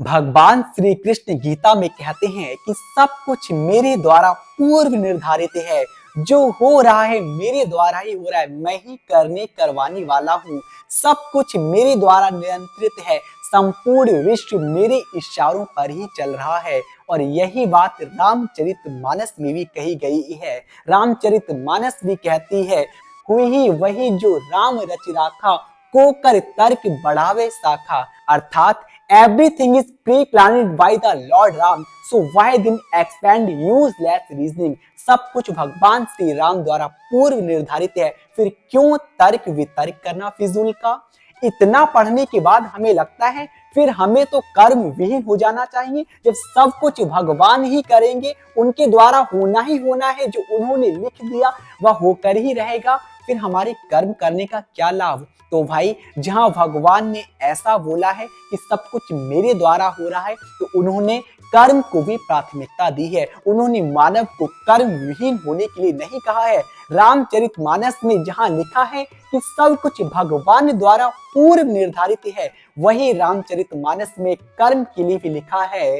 भगवान श्री कृष्ण गीता में कहते हैं कि सब कुछ मेरे द्वारा पूर्व निर्धारित है। जो हो रहा है मेरे द्वारा ही हो रहा है। मैं ही करने करवाने वाला हूँ। सब कुछ मेरे द्वारा नियंत्रित है। संपूर्ण विश्व मेरे इशारों पर ही चल रहा है। और यही बात रामचरितमानस में भी कही गई है। रामचरितमानस भी कहती है, हुई ही वही जो राम रचि राखा, को कर तर्क बढ़ावे शाखा। अर्थात everything is pre-planned by the Lord Ram, so why then expand useless reasoning। सब कुछ भगवान श्री राम द्वारा पूर्व निर्धारित है, फिर क्यों तर्क वितर्क करना फिजूल का। इतना पढ़ने के बाद हमें लगता है फिर हमें तो कर्म विहीन हो जाना चाहिए। जब सब कुछ भगवान ही करेंगे, उनके द्वारा होना ही होना है, जो उन्होंने लिख दिया वह होकर ही रहेगा, फिर हमारे कर्म करने का क्या लाभ। तो भाई, जहां भगवान ने ऐसा बोला है कि सब कुछ मेरे द्वारा हो रहा है, तो उन्होंने कर्म को भी प्राथमिकता दी है। उन्होंने मानव को कर्म विहीन होने के लिए नहीं कहा है। रामचरितमानस में जहां लिखा है कि सब कुछ भगवान द्वारा पूर्व निर्धारित है, वही रामचरितमानस में कर्म के लिए भी लिखा है,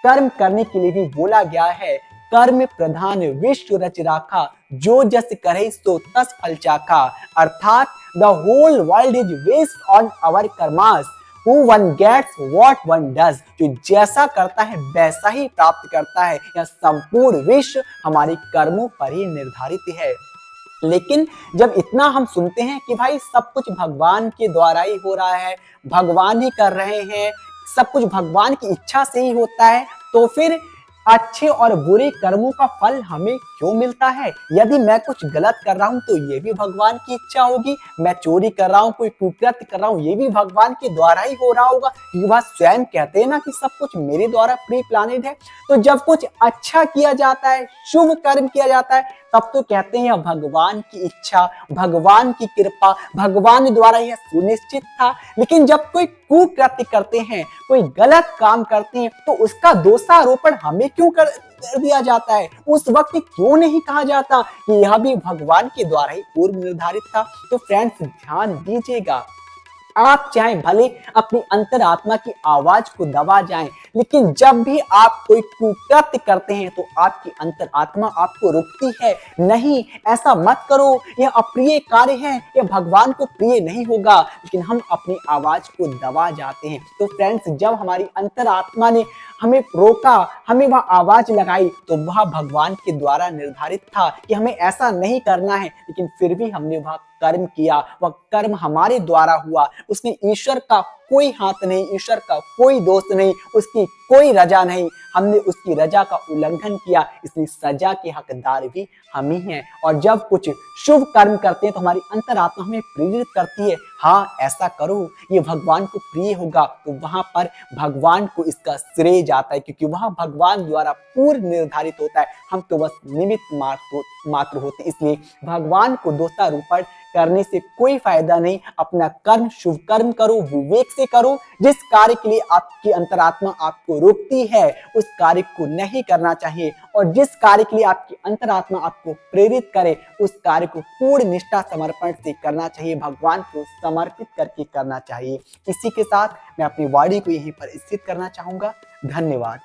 कर्म करने के लिए भी बोला गया है। कर्म प्रधान विश्व रच राखा, जो जस करे सो तस फल चाखा। अर्थात the whole world is based on our karmas, who one gets what one does। जो जैसा करता है वैसा ही प्राप्त करता है। यह संपूर्ण विश्व हमारे कर्मों पर ही निर्धारित है। लेकिन जब इतना हम सुनते हैं कि भाई सब कुछ भगवान के द्वारा ही हो रहा है, भगवान ही कर रहे हैं, सब कुछ भगवान की इच्छा से ही होता है, तो फिर अच्छे और बुरे कर्मों का फल हमें क्यों मिलता है। यदि मैं कुछ गलत कर रहा हूं तो ये भी भगवान की इच्छा होगी। मैं चोरी कर रहा हूं, कोई कुकृत्य कर रहा हूं, ये भी भगवान के द्वारा ही हो रहा होगा, क्योंकि वह स्वयं कहते हैं ना कि सब कुछ मेरे द्वारा प्री प्लानिड है। तो जब कुछ अच्छा किया जाता है, शुभ कर्म किया जाता है, तब तो कहते हैं भगवान की इच्छा, भगवान की कृपा, भगवान द्वारा यह सुनिश्चित था। लेकिन जब कोई कुकृत्य करते हैं, कोई गलत काम करते हैं, तो उसका दोषारोपण हमें क्यों कर दिया जाता है। उस वक्त क्यों नहीं कहा जाता कि यह भी भगवान के द्वारा ही पूर्व निर्धारित था। तो फ्रेंड्स, ध्यान दीजिएगा, आप चाहे भले अपनी अंतरात्मा की आवाज को दबा जाएं, लेकिन जब भी आप कोई कुकृत्य करते हैं तो आपकी अंतरात्मा आपको रोकती है, नहीं ऐसा मत करो, यह अप्रिय कार्य है, यह भगवान को प्रिय नहीं होगा। लेकिन हम अपनी आवाज को दबा जाते हैं। तो फ्रेंड्स, जब हमारी अंतरात्मा ने हमें रोका, हमें वह आवाज लगाई, तो वह भगवान के द्वारा निर्धारित था कि हमें ऐसा नहीं करना है। लेकिन फिर भी हमने वह कर्म किया, वह कर्म हमारे द्वारा हुआ। उसमें ईश्वर का कोई हाथ नहीं, ईश्वर का कोई दोष नहीं, उसकी कोई रजा नहीं। हमने उसकी रजा का उल्लंघन किया, इसलिए सजा के हकदार भी हम ही हैं। और जब कुछ शुभ कर्म करते हैं तो हमारी अंतरात्मा हमें प्रेरित करती है, हाँ ऐसा करो, ये भगवान को प्रिय होगा। तो वहां पर भगवान को इसका श्रेय जाता है, क्योंकि वह भगवान द्वारा पूर्व निर्धारित होता है। हम तो बस निमित्त मात्र होते। इसलिए भगवान को दोषारोपण करने से कोई फायदा नहीं। अपना कर्म, शुभ कर्म करो, विवेक से करो। जिस कार्य के लिए आपकी अंतरात्मा आपको रोकती है, उस कार्य को नहीं करना चाहिए। और जिस कार्य के लिए आपकी अंतरात्मा आपको प्रेरित करे, उस कार्य को पूर्ण निष्ठा समर्पण से करना चाहिए, भगवान को समर्पित करके करना चाहिए। इसी के साथ मैं अपनी वाणी को यहीं पर स्थित करना चाहूंगा। धन्यवाद।